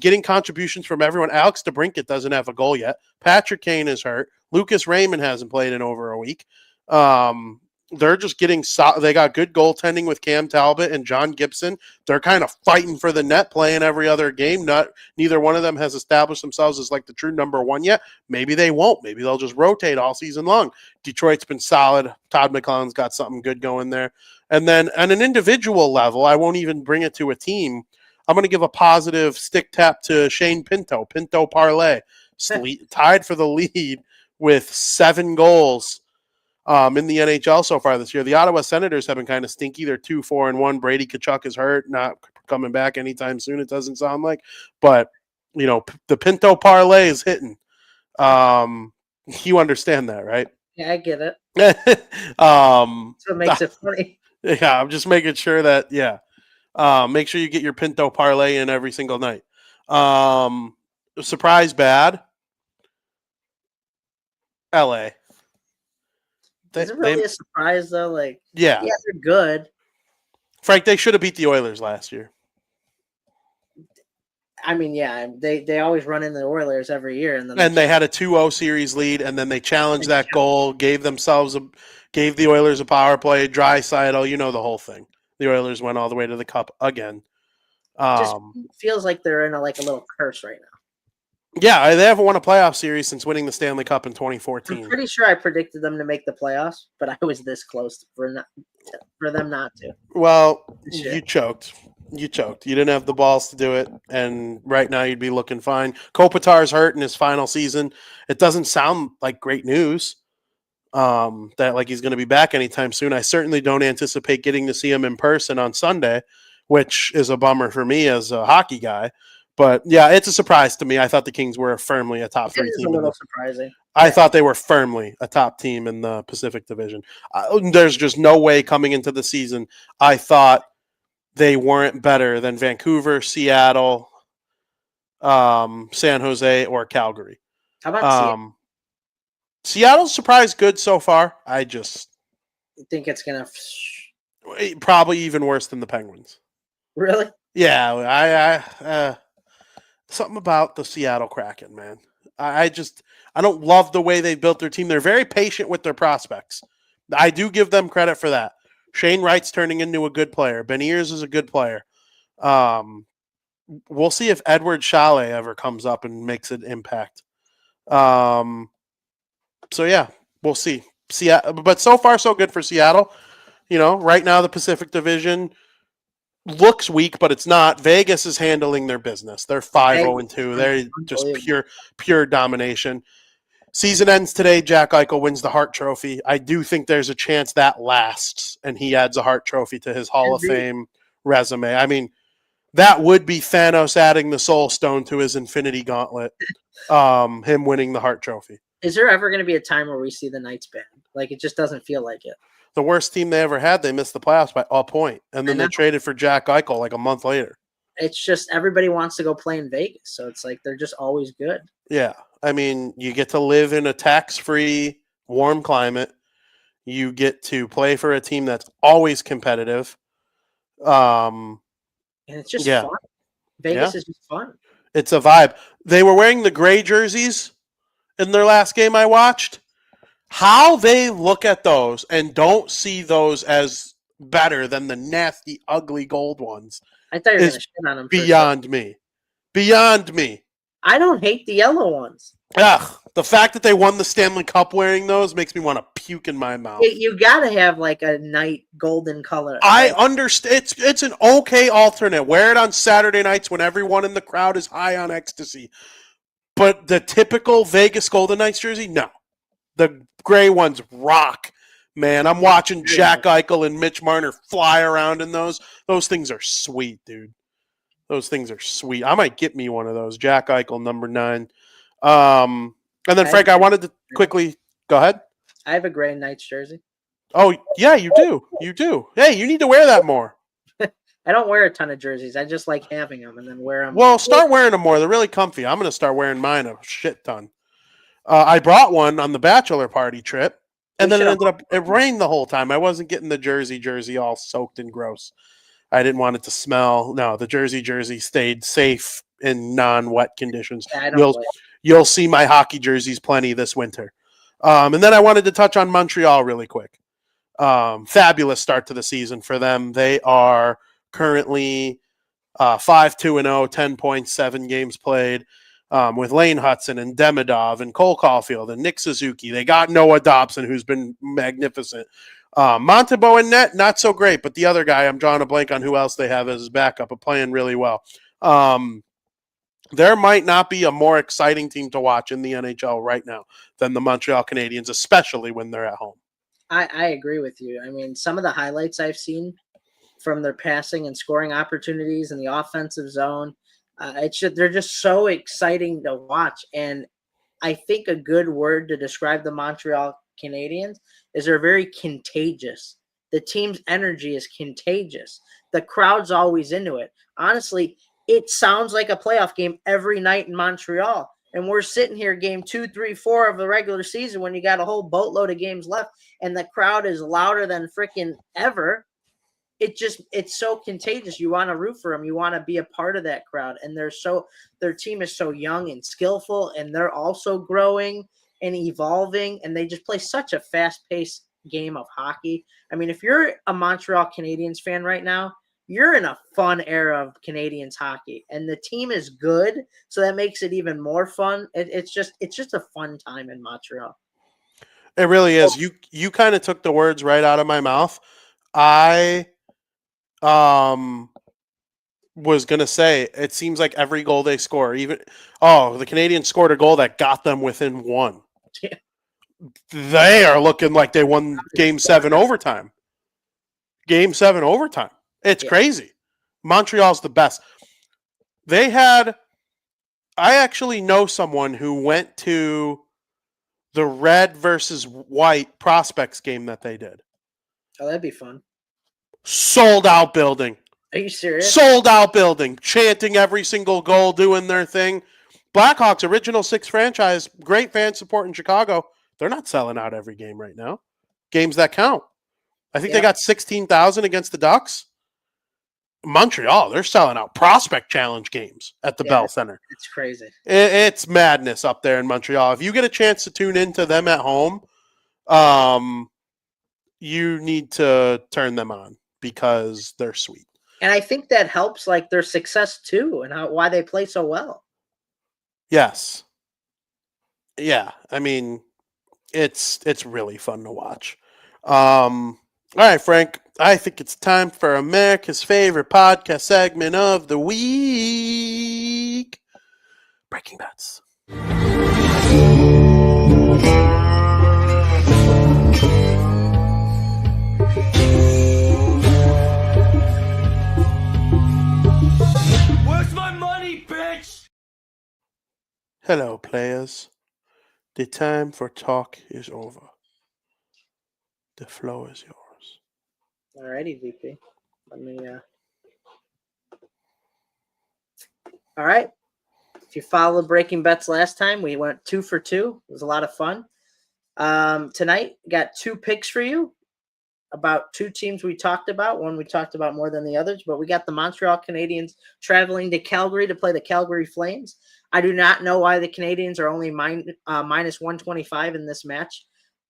Getting contributions from everyone. Alex DeBrincat doesn't have a goal yet. Patrick Kane is hurt. Lucas Raymond hasn't played in over a week. They're just getting they got good goaltending with Cam Talbot and John Gibson. They're kind of fighting for the net, playing every other game. Neither one of them has established themselves as the true number 1 yet. Maybe they won't. Maybe they'll just rotate all season long. Detroit's been solid. Todd McClellan's got something good going there. And then on an individual level, I won't even bring it to a team. I'm going to give a positive stick tap to Shane Pinto Parlay, tied for the lead with 7 goals in the NHL so far this year. The Ottawa Senators have been kind of stinky. They're 2-4-1. Brady Tkachuk is hurt, not coming back anytime soon, it doesn't sound like. But, the Pinto Parlay is hitting. You understand that, right? Yeah, I get it. That's what makes it funny. Yeah, I'm just making sure that, make sure you get your Pinto Parlay in every single night. Surprise bad. LA. Is it really a surprise, though? Yeah, they're good. Frank, they should have beat the Oilers last year. I mean, yeah, they always run into the Oilers every year. And they had a 2-0 series lead, and then they challenged that goal, gave the Oilers a power play, Draisaitl, the whole thing. The Oilers went all the way to the cup again. Just feels like they're in a little curse right now. Yeah, they haven't won a playoff series since winning the Stanley Cup in 2014. I'm pretty sure I predicted them to make the playoffs, but I was this close for them not to. Well, you choked. You didn't have the balls to do it, and right now you'd be looking fine. Kopitar's hurt in his final season. It doesn't sound like great news that he's going to be back anytime soon. I certainly don't anticipate getting to see him in person on Sunday, which is a bummer for me as a hockey guy. But, yeah, it's a surprise to me. I thought the Kings were firmly a top 3 team. It is a little surprising. I thought they were firmly a top team in the Pacific Division. There's just no way coming into the season I thought they weren't better than Vancouver, Seattle, San Jose, or Calgary. How about Seattle? Seattle's surprised good so far. I just think it's going to probably even worse than the Penguins. Really? Yeah, Something about the Seattle Kraken, man. I don't love the way they built their team. They're very patient with their prospects. I do give them credit for that. Shane Wright's turning into a good player. Beniers is a good player. We'll see if Edward Chalet ever comes up and makes an impact. So yeah, we'll see. But so far so good for Seattle. Right now the Pacific Division looks weak, but it's not. Vegas is handling their business. They're 5-0-2. They're just pure domination. Season ends today. Jack Eichel wins the Hart Trophy. I do think there's a chance that lasts, and he adds a Hart Trophy to his Hall of Fame resume. I mean, that would be Thanos adding the Soul Stone to his Infinity Gauntlet. Him winning the Hart Trophy. Is there ever going to be a time where we see the Knights banned? Like, it just doesn't feel like it. The worst team they ever had, they missed the playoffs by a point, and then they traded for Jack Eichel like a month later. It's just everybody wants to go play in Vegas, so it's like they're just always good. Yeah. I mean, you get to live in a tax-free, warm climate. You get to play for a team that's always competitive. And it's just fun. Vegas is just fun. It's a vibe. They were wearing the gray jerseys in their last game I watched. How they look at those and don't see those as better than the nasty, ugly gold ones. I thought you were going to shit on them. Beyond me. Beyond me. I don't hate the yellow ones. Ugh, the fact that they won the Stanley Cup wearing those makes me want to puke in my mouth. You got to have like a night golden color. I understand. It's an okay alternate. Wear it on Saturday nights when everyone in the crowd is high on ecstasy. But the typical Vegas Golden Knights jersey, no. The gray ones rock, man. I'm watching Jack Eichel and Mitch Marner fly around in those. Those things are sweet, dude. Those things are sweet. I might get me one of those. Jack Eichel, number 9. And then, Frank, I wanted to quickly go ahead. I have a gray Knights jersey. Oh, yeah, you do. You do. Hey, you need to wear that more. I don't wear a ton of jerseys. I just like having them and then wear them. Well, start wearing them more. They're really comfy. I'm going to start wearing mine a shit ton. I brought one on the bachelor party trip, and then it rained the whole time. I wasn't getting the jersey all soaked and gross. I didn't want it to smell. No, the jersey stayed safe in non-wet conditions. Yeah, you'll see my hockey jerseys plenty this winter. And then I wanted to touch on Montreal really quick. Fabulous start to the season for them. They are currently 5-2-0, 10 points, 7 games played. With Lane Hudson and Demidov and Cole Caulfield and Nick Suzuki. They got Noah Dobson, who's been magnificent. Montebo and net, not so great, but the other guy, I'm drawing a blank on who else they have as his backup, but playing really well. There might not be a more exciting team to watch in the NHL right now than the Montreal Canadiens, especially when they're at home. I agree with you. I mean, some of the highlights I've seen from their passing and scoring opportunities in the offensive zone, they're just so exciting to watch. And I think a good word to describe the Montreal Canadiens is they're very contagious. The team's energy is contagious. The crowd's always into it. Honestly, it sounds like a playoff game every night in Montreal. And we're sitting here game 2, 3, 4 of the regular season when you got a whole boatload of games left and the crowd is louder than freaking ever. It's so contagious. You want to root for them. You want to be a part of that crowd. And their team is so young and skillful, and they're also growing and evolving, and they just play such a fast-paced game of hockey. I mean, if you're a Montreal Canadiens fan right now, you're in a fun era of Canadiens hockey, and the team is good, so that makes it even more fun. It's just a fun time in Montreal. It really is. You kind of took the words right out of my mouth. I was going to say, it seems like every goal they score, the Canadiens scored a goal that got them within 1. Yeah. They are looking like they won Game 7 overtime. Game 7 overtime. It's crazy. Montreal's the best. I actually know someone who went to the red versus white prospects game that they did. Oh, that'd be fun. Sold out building. Are you serious? Sold out building, chanting every single goal, doing their thing. Blackhawks, original 6 franchise, great fan support in Chicago. They're not selling out every game right now. Games that count. I think they got 16,000 against the Ducks. Montreal, they're selling out prospect challenge games at the Bell Center. It's crazy. It's madness up there in Montreal. If you get a chance to tune into them at home, you need to turn them on because they're sweet. And I think that helps like their success too, and why they play so well. Yes. Yeah. I mean, it's really fun to watch. All right, Frank. I think it's time for America's favorite podcast segment of the week. Breaking Bets. Where's my money, bitch? Hello, players. The time for talk is over. The floor is yours. Alrighty, VP. Let me. All right. If you followed Breaking Bets last time, we went 2 for 2. It was a lot of fun. Tonight, got 2 picks for you about 2 teams we talked about. One we talked about more than the others, but we got the Montreal Canadiens traveling to Calgary to play the Calgary Flames. I do not know why the Canadiens are only minus 125 in this match.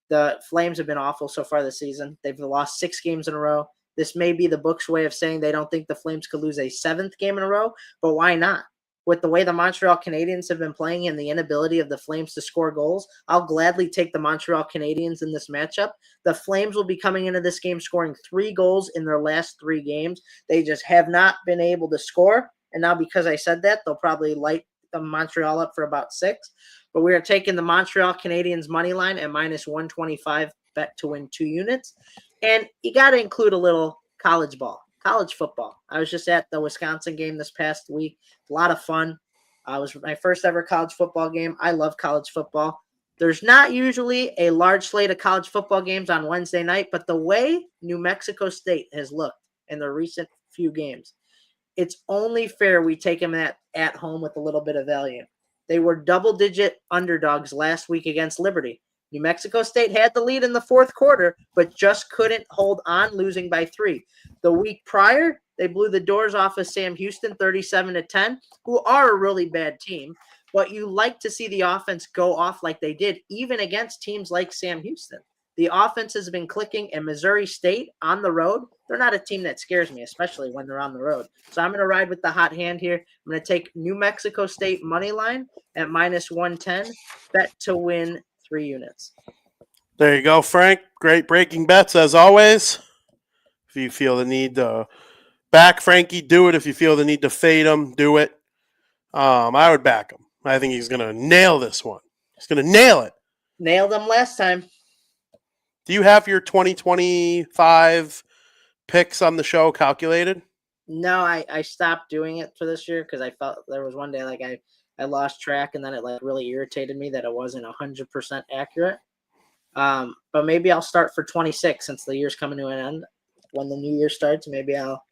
The Flames have been awful so far this season. They've lost 6 games in a row. This may be the book's way of saying they don't think the Flames could lose a 7th game in a row, but why not? With the way the Montreal Canadiens have been playing and the inability of the Flames to score goals, I'll gladly take the Montreal Canadiens in this matchup. The Flames will be coming into this game scoring 3 goals in their last 3 games. They just have not been able to score, and now because I said that, they'll probably light the Montreal up for about 6. But we are taking the Montreal Canadiens money line at minus 125 bet to win 2 units. And you got to include a little college football. I was just at the Wisconsin game this past week. A lot of fun. It was my first ever college football game. I love college football. There's not usually a large slate of college football games on Wednesday night, but the way New Mexico State has looked in the recent few games, it's only fair we take them at home with a little bit of value. They were double-digit underdogs last week against Liberty. New Mexico State had the lead in the 4th quarter, but just couldn't hold on, losing by 3. The week prior, they blew the doors off of Sam Houston 37-10, who are a really bad team. But you like to see the offense go off like they did, even against teams like Sam Houston. The offense has been clicking, and Missouri State on the road, they're not a team that scares me, especially when they're on the road. So I'm going to ride with the hot hand here. I'm going to take New Mexico State money line at minus 110, bet to win 3 units. There you go, Frank. Great breaking bets as always. If you feel the need to back Frankie, do it. If you feel the need to fade him, do it. I would back him. I think he's going to nail this one. He's going to nail it. Nailed them last time. Do you have your 2025 picks on the show calculated? No, I stopped doing it for this year because I felt there was one day like I lost track, and then it like really irritated me that it wasn't 100% accurate. But maybe I'll start for 26 since the year's coming to an end. When the new year starts, maybe I'll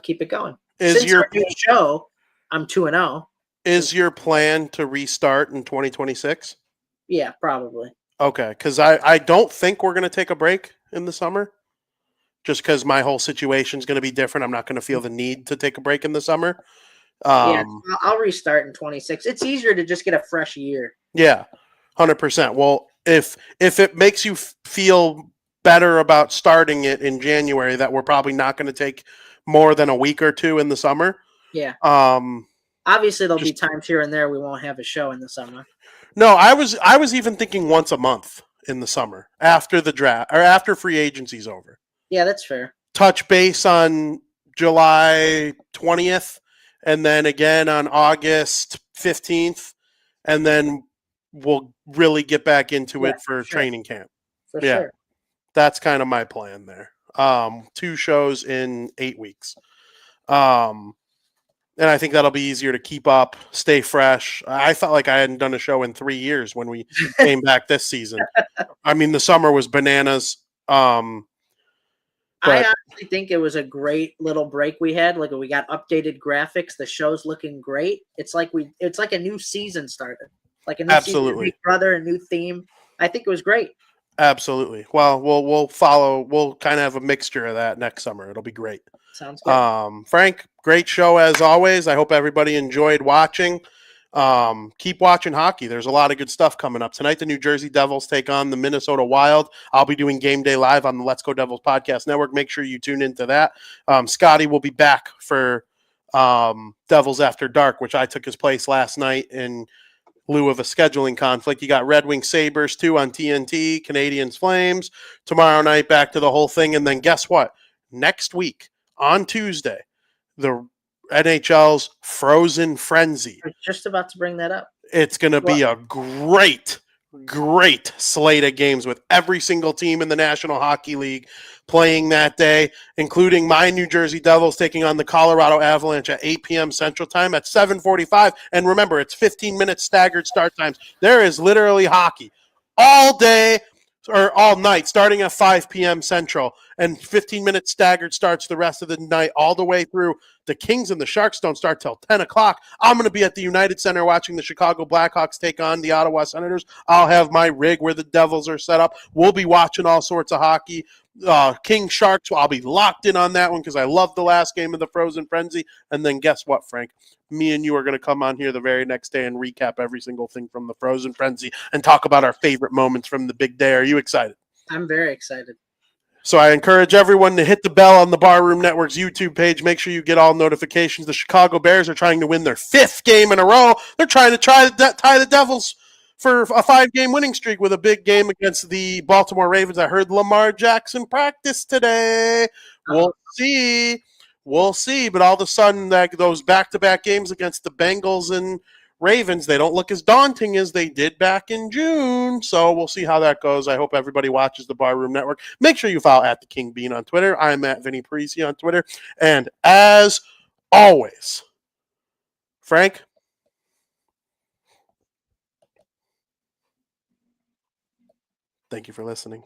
keep it going. Since our new show, I'm 2-0. Is your plan to restart in 2026? Yeah, probably. Okay, because I don't think we're going to take a break in the summer. Just because my whole situation is going to be different. I'm not going to feel the need to take a break in the summer. Yeah, I'll restart in 26. It's easier to just get a fresh year. Yeah, 100%. Well, if it makes you feel better about starting it in January, that we're probably not going to take more than a week or 2 in the summer. Yeah. Obviously, there'll be times here and there we won't have a show in the summer. No, I was even thinking once a month in the summer after the draft or after free agency's over. Yeah, that's fair. Touch base on July 20th and then again on August 15th, and then we'll really get back into it for training camp. For sure. That's kind of my plan there. 2 shows in 8 weeks. And I think that'll be easier to keep up, stay fresh. I felt like I hadn't done a show in 3 years when we came back this season. I mean, the summer was bananas. I honestly think it was a great little break we had. Like we got updated graphics. The show's looking great. It's like a new season started. Like a new season, Big Brother, a new theme. I think it was great. Absolutely. Well, we'll follow. We'll kind of have a mixture of that next summer. It'll be great. Sounds good. Frank, great show as always. I hope everybody enjoyed watching. Keep watching hockey. There's a lot of good stuff coming up. Tonight, the New Jersey Devils take on the Minnesota Wild. I'll be doing Game Day Live on the Let's Go Devils Podcast Network. Make sure you tune into that. Scotty will be back for Devils After Dark, which I took his place last night in lieu of a scheduling conflict. You got Red Wing Sabres, too, on TNT, Canadians Flames. Tomorrow night, back to the whole thing. And then guess what? Next week, on Tuesday, the NHL's Frozen Frenzy. I was just about to bring that up. It's going to be a great slate of games with every single team in the National Hockey League playing that day, including my New Jersey Devils taking on the Colorado Avalanche at 8 p.m. Central Time at 7:45. And remember, it's 15-minute staggered start times. There is literally hockey all day or all night, starting at 5 p.m. Central, and 15-minute staggered starts the rest of the night all the way through. The Kings and the Sharks don't start till 10 o'clock. I'm going to be at the United Center watching the Chicago Blackhawks take on the Ottawa Senators. I'll have my rig where the Devils are set up. We'll be watching all sorts of hockey. King Sharks, I'll be locked in on that one because I love the last game of the Frozen Frenzy. And then guess what, Frank? Me and you are going to come on here the very next day and recap every single thing from the Frozen Frenzy and talk about our favorite moments from the big day. Are you excited? I'm very excited. So I encourage everyone to hit the bell on the Barroom Network's YouTube page. Make sure you get all notifications. The Chicago Bears are trying to win their 5th game in a row. They're trying to tie the Devils for a 5-game winning streak with a big game against the Baltimore Ravens. I heard Lamar Jackson practice today. We'll see. But all of a sudden, those back-to-back games against the Bengals and Ravens, they don't look as daunting as they did back in June. So we'll see how that goes. I hope everybody watches the Barroom Network. Make sure you follow at the King Bean on Twitter. I'm at Vinny Parisi on Twitter. And as always, Frank, thank you for listening.